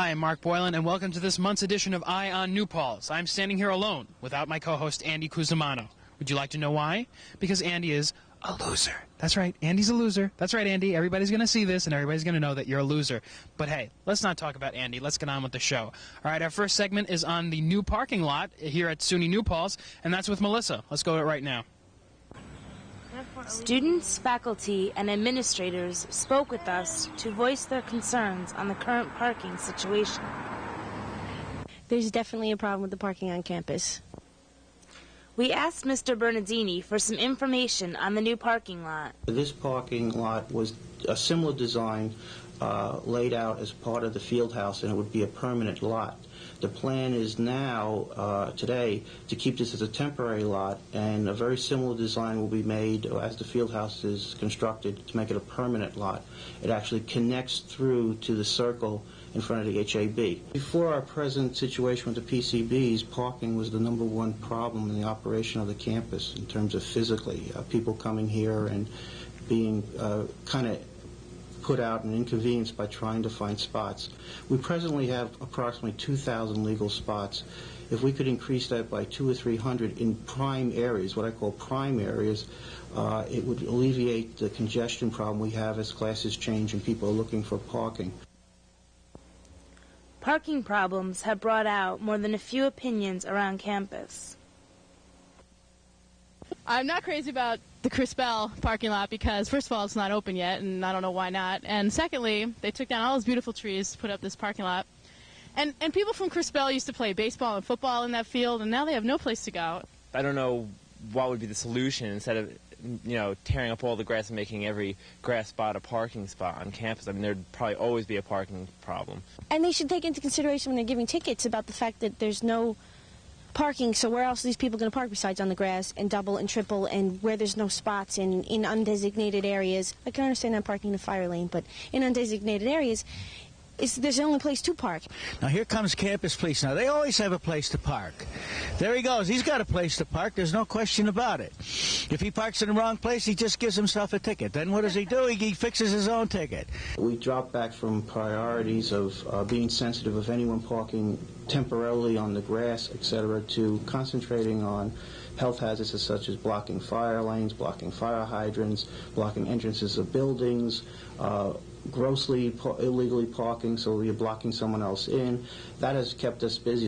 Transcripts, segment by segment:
Hi, I'm Mark Boylan, and welcome to this month's edition of Eye on New Paltz. I'm standing here alone, without my co-host, Andy Cusimano. Would you like to know why? Because Andy is a loser. That's right, Andy's a loser. That's right, Andy. Everybody's going to see this, and everybody's going to know that you're a loser. But hey, let's not talk about Andy. Let's get on with the show. All right, our first segment is on the new parking lot here at SUNY New Paltz, and that's with Melissa. Let's go to it right now. Students, faculty, and administrators spoke with us to voice their concerns on the current parking situation. There's definitely a problem with the parking on campus. We asked Mr. Bernardini for some information on the new parking lot. This parking lot was a similar design laid out as part of the field house, and it would be a permanent lot. The plan is now, today, to keep this as a temporary lot, and a very similar design will be made as the field house is constructed to make it a permanent lot. It actually connects through to the circle in front of the HAB. Before our present situation with the PCBs, parking was the #1 problem in the operation of the campus in terms of physically. People coming here and being kind of put out and inconvenienced by trying to find spots. We presently have approximately 2,000 legal spots. If we could increase that by 200 or 300 in prime areas, what I call prime areas, it would alleviate the congestion problem we have as classes change and people are looking for parking. Parking problems have brought out more than a few opinions around campus. I'm not crazy about the Crispell parking lot because, first of all, it's not open yet, and I don't know why not. And secondly, they took down all those beautiful trees to put up this parking lot. And people from Crispell used to play baseball and football in that field, and now they have no place to go. I don't know what would be the solution instead of, tearing up all the grass and making every grass spot a parking spot on campus. I mean, there'd probably always be a parking problem. And they should take into consideration when they're giving tickets about the fact that there's no parking, so where else are these people going to park besides on the grass and double and triple and where there's no spots in undesignated areas? I can understand not parking in the fire lane, but in undesignated areres, there's the only place to park. Now here comes Campus Police. Now they always have a place to park. There he goes. He's got a place to park. There's no question about it. If he parks in the wrong place, he just gives himself a ticket. Then what does he do? He fixes his own ticket. We dropped back from priorities of being sensitive of anyone parking temporarily on the grass, etc., to concentrating on health hazards such as blocking fire lanes, blocking fire hydrants, blocking entrances of buildings, grossly illegally parking, so you're blocking someone else in. That has kept us busy.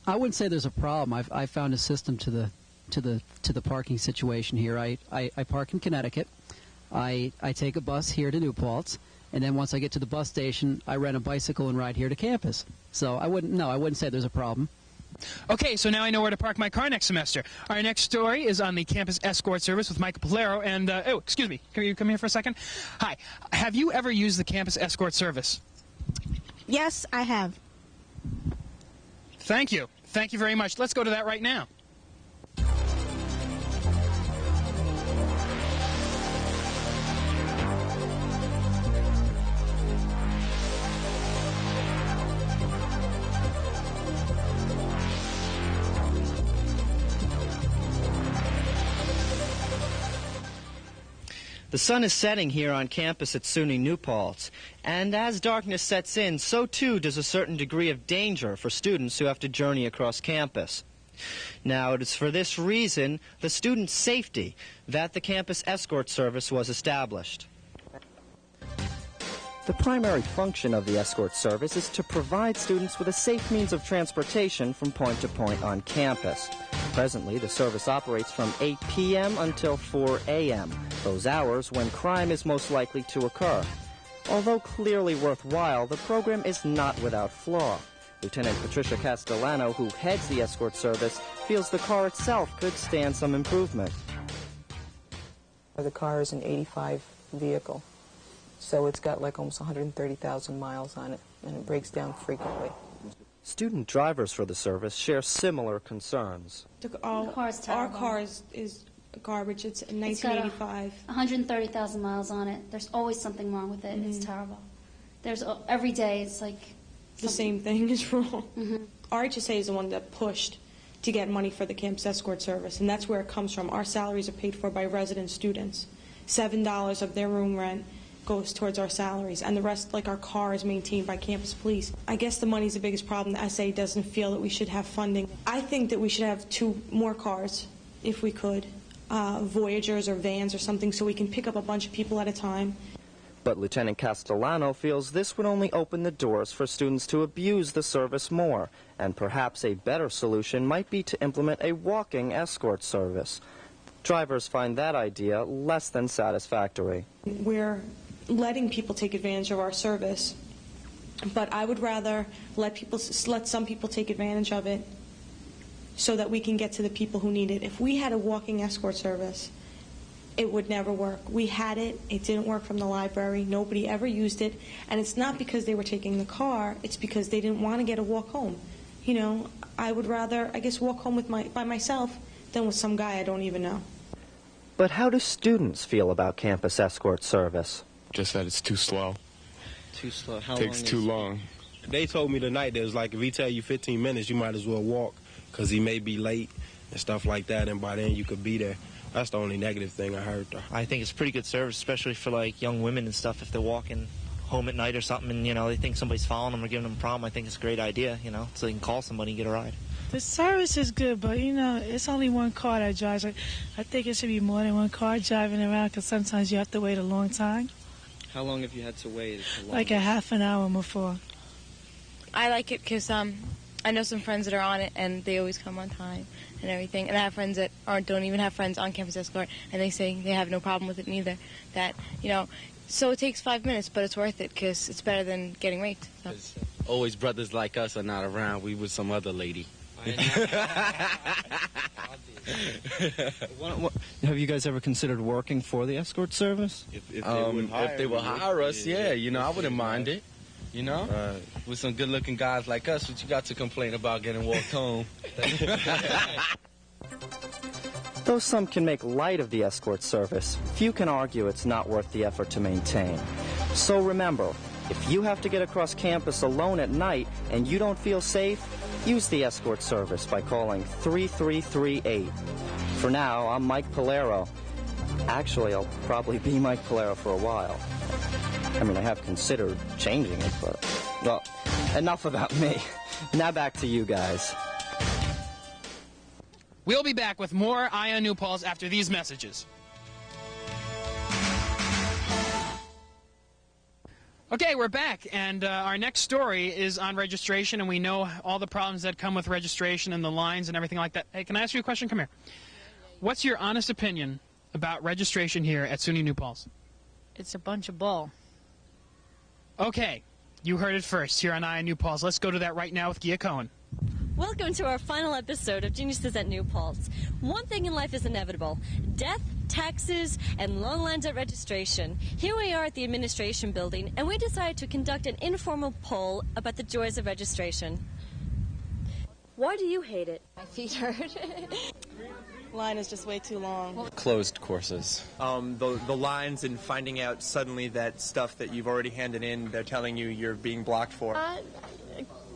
I wouldn't say there's a problem. I found a system to the parking situation here. I park in Connecticut. I take a bus here to New Paltz, and then once I get to the bus station, I rent a bicycle and ride here to campus. So I wouldn't say there's a problem. Okay, so now I know where to park my car next semester. Our next story is on the campus escort service with Michael Polero. And, oh, excuse me, can you come here for a second? Hi, have you ever used the campus escort service? Yes, I have. Thank you. Thank you very much. Let's go to that right now. The sun is setting here on campus at SUNY New Paltz, and as darkness sets in, so too does a certain degree of danger for students who have to journey across campus. Now, it is for this reason, the student safety, that the campus escort service was established. The primary function of the escort service is to provide students with a safe means of transportation from point to point on campus. Presently, the service operates from 8 p.m. until 4 a.m., those hours when crime is most likely to occur. Although clearly worthwhile, the program is not without flaw. Lieutenant Patricia Castellano, who heads the escort service, feels the car itself could stand some improvement. The car is an 85 vehicle, so it's got like almost 130,000 miles on it, and it breaks down frequently. Student drivers for the service share similar concerns. Our car is garbage. It's 1985. It's got 130,000 miles on it. There's always something wrong with it. It's terrible. There's every day it's like the same thing is wrong. Our HSA is the one that pushed to get money for the campus escort service, and that's where it comes from. Our salaries are paid for by resident students. $7 of their room rent goes towards our salaries, and the rest, like our car, is maintained by campus police. I guess the money's the biggest problem. The SA doesn't feel that we should have funding. I think that we should have 2 more cars, if we could, Voyagers or vans or something, so we can pick up a bunch of people at a time. But Lieutenant Castellano feels this would only open the doors for students to abuse the service more, and perhaps a better solution might be to implement a walking escort service. Drivers find that idea less than satisfactory. We're letting people take advantage of our service, but I would rather let some people take advantage of it so that we can get to the people who need it. If we had a walking escort service, it would never work. We had it. It didn't work from the library. Nobody ever used it. And it's not because they were taking the car. It's because they didn't want to get a walk home. You know, I would rather, I guess, walk home by myself than with some guy I don't even know. But how do students feel about campus escort service? Just that it's too slow. Too slow? How Takes long too long. They told me tonight that it was like, if he tell you 15 minutes, you might as well walk, because he may be late and stuff like that, and by then you could be there. That's the only negative thing I heard, though. I think it's pretty good service, especially for, like, young women and stuff. If they're walking home at night or something and, you know, they think somebody's following them or giving them a problem, I think it's a great idea, you know, so they can call somebody and get a ride. The service is good, but, you know, it's only one car that drives. I think it should be more than one car driving around, because sometimes you have to wait a long time. How long have you had to wait? Like a half an hour before. I like it because I know some friends that are on it, and they always come on time and everything. And I have friends that don't even have friends on Campus Escort, and they say they have no problem with it neither. That, you know, so it takes 5 minutes, but it's worth it because it's better than getting raped. So. Always brothers like us are not around. We with some other lady. Have you guys ever considered working for the escort service? If they would hire us, yeah, you know, I wouldn't mind it. You know, with some good-looking guys like us, what you got to complain about getting walked home? Though some can make light of the escort service, few can argue it's not worth the effort to maintain. So remember, if you have to get across campus alone at night and you don't feel safe, use the escort service by calling 3338. For now, I'm Mike Polero. Actually, I'll probably be Mike Polero for a while. I mean, I have considered changing it, but, well, enough about me. Now back to you guys. We'll be back with more Eye on New Paltz after these messages. Okay, we're back, and our next story is on registration, and we know all the problems that come with registration and the lines and everything like that. Hey, can I ask you a question? Come here. What's your honest opinion about registration here at SUNY New Paltz? It's a bunch of bull. Okay, you heard it first here on Eye on New Paltz. Let's go to that right now with Ghia Cohen. Welcome to our final episode of Geniuses at New Paltz. One thing in life is inevitable: death, taxes, and long lines at registration. Here we are at the administration building, and we decided to conduct an informal poll about the joys of registration. Why do you hate it? My feet hurt. Line is just way too long. Closed courses. The lines and finding out suddenly that stuff that you've already handed in, they're telling you you're being blocked for.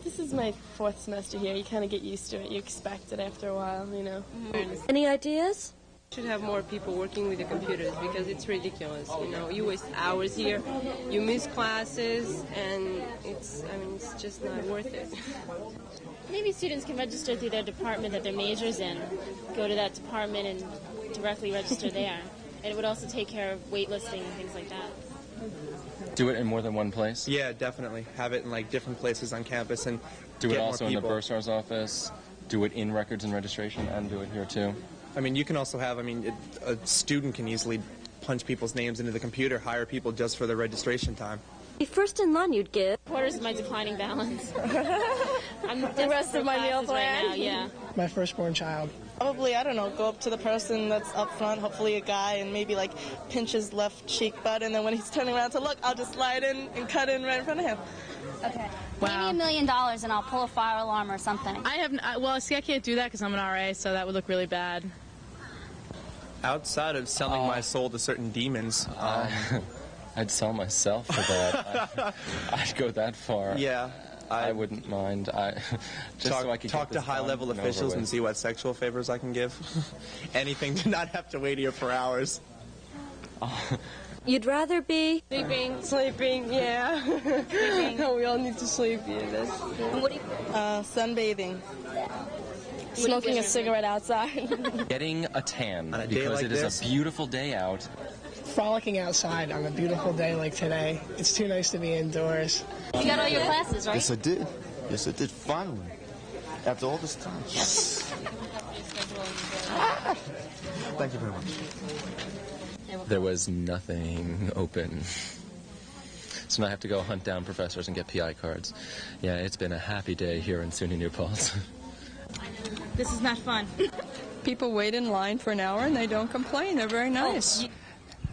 This is my 4th semester here. You kind of get used to it. You expect it after a while, you know. Any ideas? Should have more people working with the computers because it's ridiculous. You know, you waste hours here, you miss classes, and it's just not worth it. Maybe students can register through their department that their major's in. Go to that department and directly register there. And it would also take care of waitlisting and things like that. Do it in more than one place? Yeah, definitely. Have it in like different places on campus and do get it also more in the people. bursar's office. Do it in records and registration, and do it here too. I mean, you can also have. A student can easily punch people's names into the computer, hire people just for their registration time. The first in line you'd give. Quarters of my declining balance. I'm the rest of my meal plan. right now, yeah. My firstborn child. Probably, I don't know, go up to the person that's up front, hopefully a guy, and maybe like pinch his left cheek butt, and then when he's turning around to look, I'll just slide in and cut in right in front of him. Okay. Wow. Maybe $1 million and I'll pull a fire alarm or something. Well, see, I can't do that because I'm an RA, so that would look really bad. Outside of selling my soul to certain demons, I'd sell myself for that. I'd go that far. Yeah. I wouldn't mind. Talk to high-level officials and see what sexual favors I can give. Anything to not have to wait here for hours. You'd rather be? Sleeping. Sleeping, yeah. Sleeping. We all need to sleep, yeah. And what do you... Sunbathing. Smoking a cigarette outside. Getting a tan On a day because like it is this? a beautiful day out. Frolicking outside on a beautiful day like today. It's too nice to be indoors. You got all your classes, right? Yes, I did. Yes, I did. Finally. After all this time. Yes. Thank you very much. There was nothing open. So now I have to go hunt down professors and get PI cards. Yeah, it's been a happy day here in SUNY New Paltz. This is not fun. People wait in line for an hour and they don't complain. They're very nice.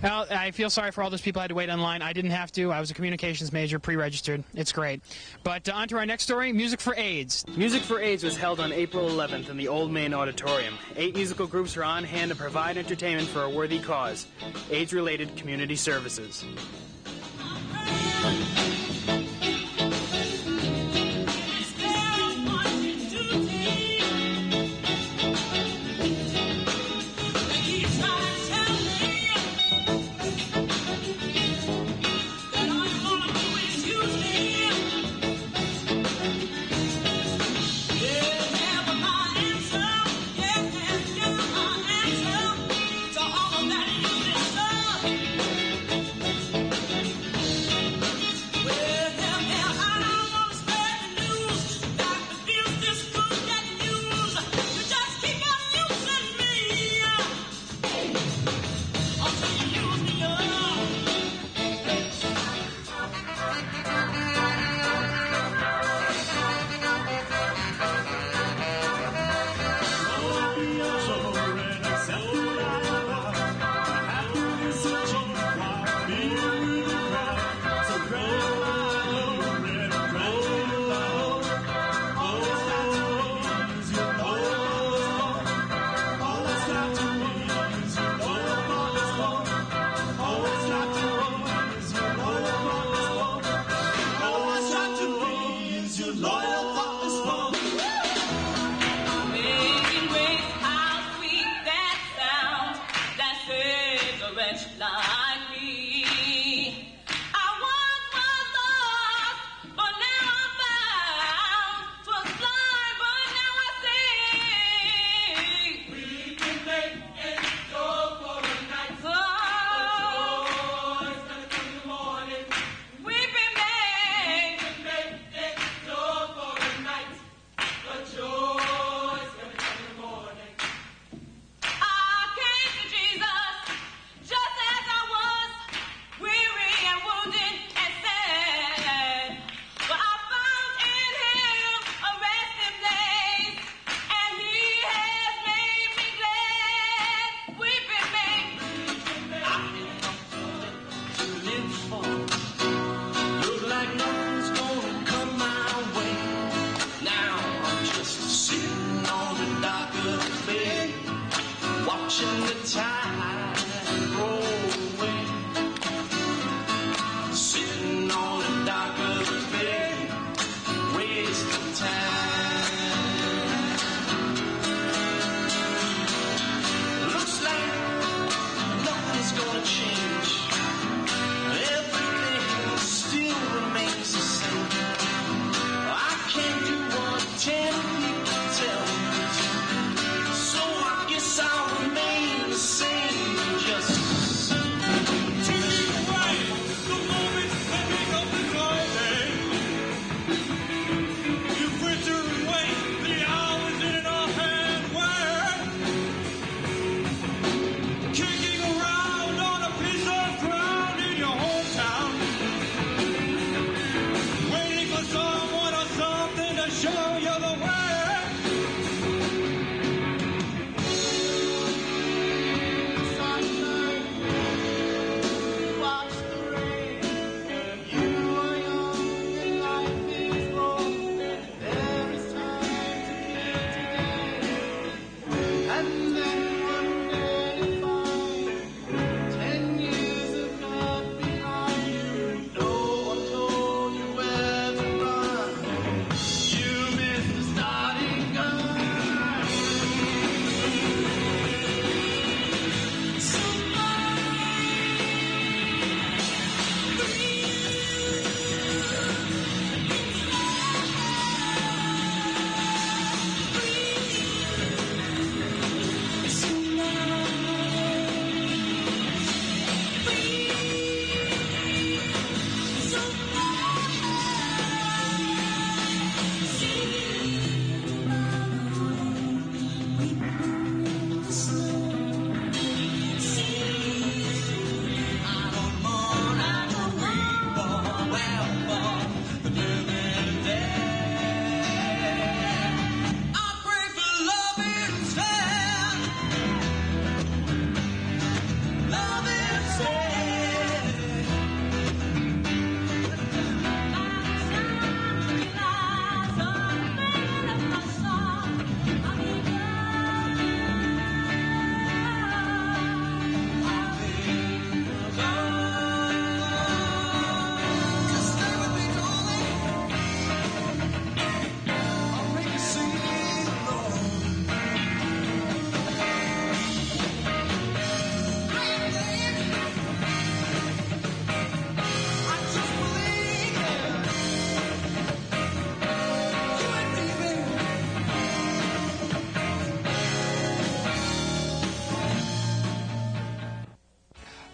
Well, I feel sorry for all those people who had to wait in line. I didn't have to. I was a communications major, pre-registered. It's great. But on to our next story, Music for AIDS. Music for AIDS was held on April 11th in the Old Main Auditorium. 8 musical groups are on hand to provide entertainment for a worthy cause, AIDS-related community services. So I guess I'll remain the same.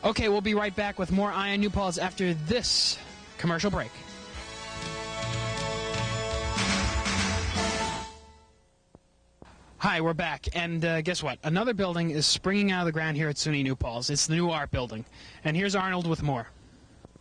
Okay, we'll be right back with more Eye on New Paltz after this commercial break. Hi, we're back, and guess what? Another building is springing out of the ground here at SUNY New Paltz. It's the new art building. And here's Arnold with more.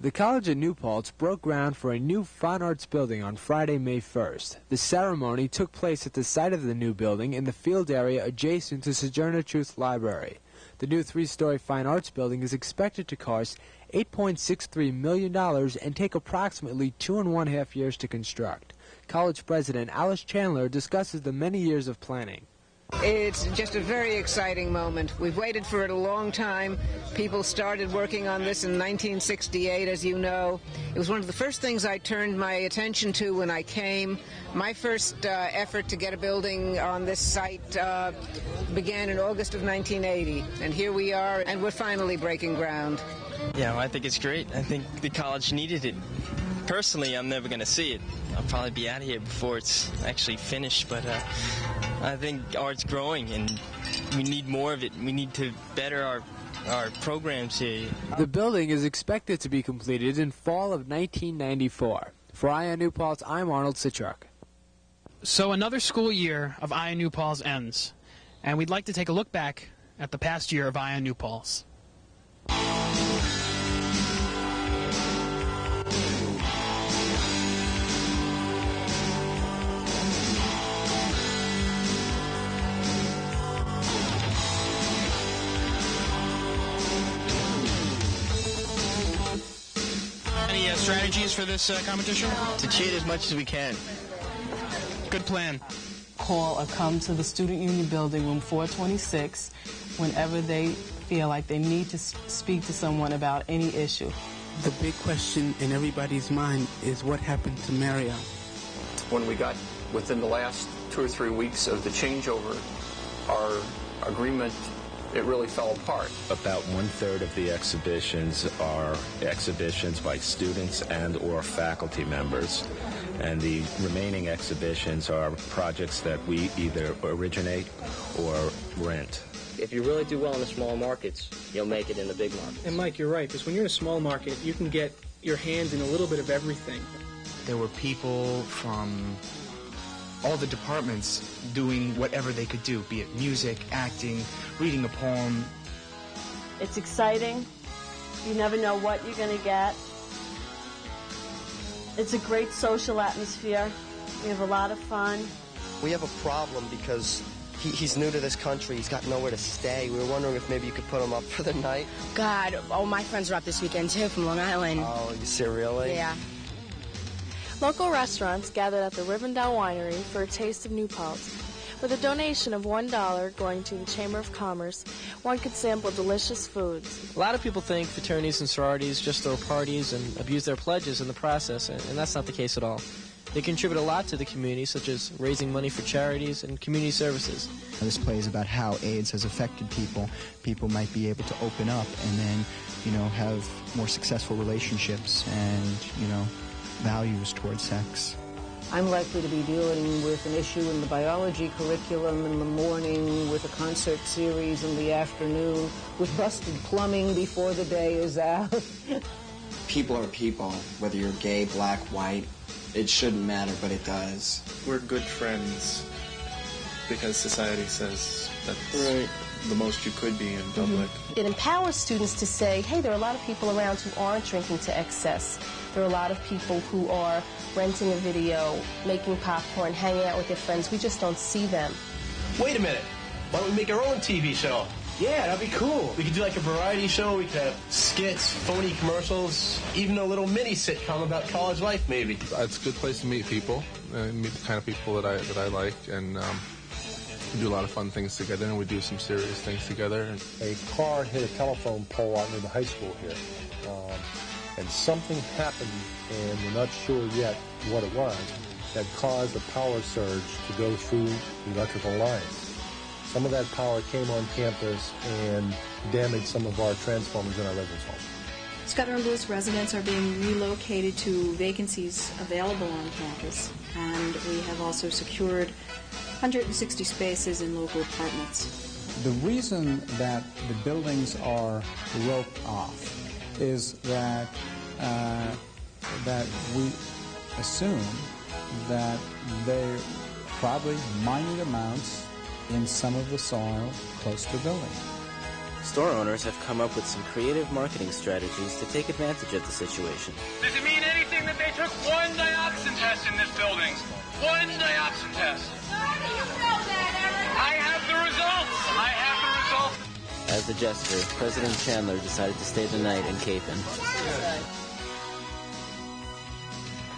The College of New Paltz broke ground for a new fine arts building on Friday, May 1st. The ceremony took place at the site of the new building in the field area adjacent to Sojourner Truth Library. The new three-story fine arts building is expected to cost $8.63 million and take approximately 2.5 years to construct. College President Alice Chandler discusses the many years of planning. It's just a very exciting moment. We've waited for it a long time. People started working on this in 1968, as you know. It was one of the first things I turned my attention to when I came. My first effort to get a building on this site began in August of 1980, and here we are, and we're finally breaking ground. Yeah, well, I think it's great. I think the college needed it. Personally, I'm never going to see it. I'll probably be out of here before it's actually finished, but I think art's growing, and we need more of it. We need to better our programs here. The building is expected to be completed in fall of 1994. For Eye on New Paltz, I'm Arnold Cichuk. So another school year of Eye on New Paltz ends, and we'd like to take a look back at the past year of Eye on New Paltz. Any strategies for this competition? To cheat as much as we can. Good plan. Call or come to the Student Union Building, room 426, whenever they feel like they need to speak to someone about any issue. The big question in everybody's mind is what happened to Mario. When we got within the last 2 or 3 weeks of the changeover, our agreement, it really fell apart. About 1/3 of the exhibitions are exhibitions by students and or faculty members, and the remaining exhibitions are projects that we either originate or rent. If you really do well in the small markets, you'll make it in the big markets. And Mike, you're right, because when you're in a small market, you can get your hands in a little bit of everything. There were people from all the departments doing whatever they could do, be it music, acting, reading a poem. It's exciting. You never know what you're going to get. It's a great social atmosphere. We have a lot of fun. We have a problem because he's new to this country. He's got nowhere to stay. We were wondering if maybe you could put him up for the night. God, all my friends are up this weekend, too, from Long Island. Oh, you see, really? Yeah. Local restaurants gathered at the Rivendell Winery for a taste of New Paltz. With a donation of $1 going to the Chamber of Commerce, one could sample delicious foods. A lot of people think fraternities and sororities just throw parties and abuse their pledges in the process, and that's not the case at all. They contribute a lot to the community, such as raising money for charities and community services. This play is about how AIDS has affected people. People might be able to open up and then, have more successful relationships and, values towards sex. I'm likely to be dealing with an issue in the biology curriculum in the morning, with a concert series in the afternoon, with busted plumbing before the day is out. People are people, whether you're gay, black, white. It shouldn't matter, but it does. We're good friends because society says that's the most you could be in public. It empowers students to say, hey, there are a lot of people around who aren't drinking to excess. There are a lot of people who are renting a video, making popcorn, hanging out with their friends. We just don't see them. Wait a minute. Why don't we make our own TV show? Yeah, that'd be cool. We could do like a variety show. We could have skits, phony commercials, even a little mini sitcom about college life, maybe. It's a good place to meet people, meet the kind of people that I like, and we do a lot of fun things together, and we do some serious things together. A car hit a telephone pole out near the high school here, and something happened, and we're not sure yet what it was, that caused a power surge to go through the electrical lines. Some of that power came on campus and damaged some of our transformers in our residence hall. Scudder and Lewis residents are being relocated to vacancies available on campus, and we have also secured 160 spaces in local apartments. The reason that the buildings are roped off is that we assume that they're probably minute amounts in some of the soil close to the building. Store owners have come up with some creative marketing strategies to take advantage of the situation. Does it mean anything that they took one dioxin test in this building? One dioxin test. I have the results. I have the results. As a gesture, President Chandler decided to stay the night in Capon.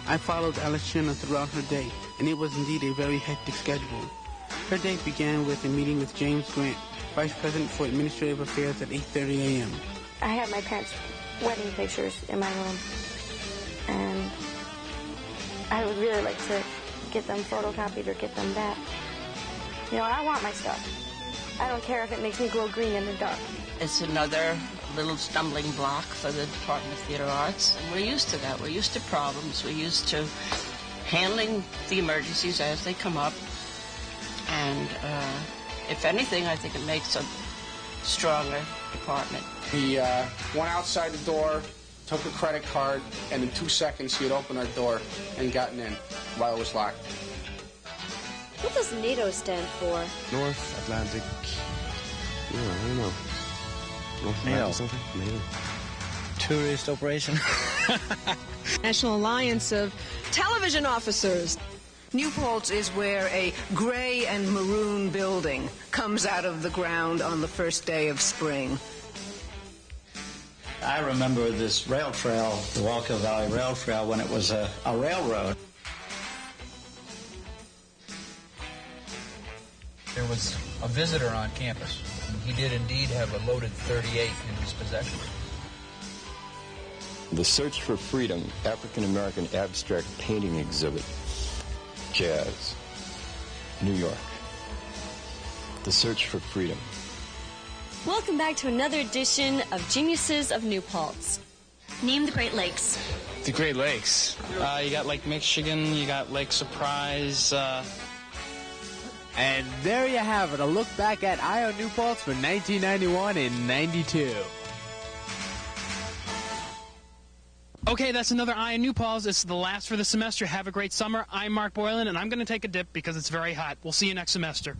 I followed Alexandra throughout her day, and it was indeed a very hectic schedule. Her day began with a meeting with James Grant, Vice President for Administrative Affairs at 8:30 a.m. I have my parents' wedding pictures in my room, and I would really like to get them photocopied or get them back. You know, I want my stuff. I don't care if it makes me glow green in the dark. It's another little stumbling block for the Department of Theater Arts. And we're used to that. We're used to problems. We're used to handling the emergencies as they come up. And if anything, I think it makes a stronger department. He went outside the door, took a credit card, and in 2 seconds he had opened our door and gotten in while it was locked. What does NATO stand for? North Atlantic. Yeah, I don't know. North Atlantic something? NATO. Tourist operation. National Alliance of Television Officers. New Paltz is where a gray and maroon building comes out of the ground on the first day of spring. I remember this rail trail, the Wallkill Valley Rail Trail, when it was a railroad. There was a visitor on campus, and he did indeed have a loaded .38 in his possession. The Search for Freedom African American Abstract Painting Exhibit, Jazz, New York. The Search for Freedom. Welcome back to another edition of Geniuses of New Paltz. Name the Great Lakes. The Great Lakes. You got Lake Michigan, you got Lake Surprise. And there you have it, a look back at Ion New Paltz for 1991 and 92. Okay, that's another Eye on New Paltz. This is the last for the semester. Have a great summer. I'm Mark Boylan, and I'm going to take a dip because it's very hot. We'll see you next semester.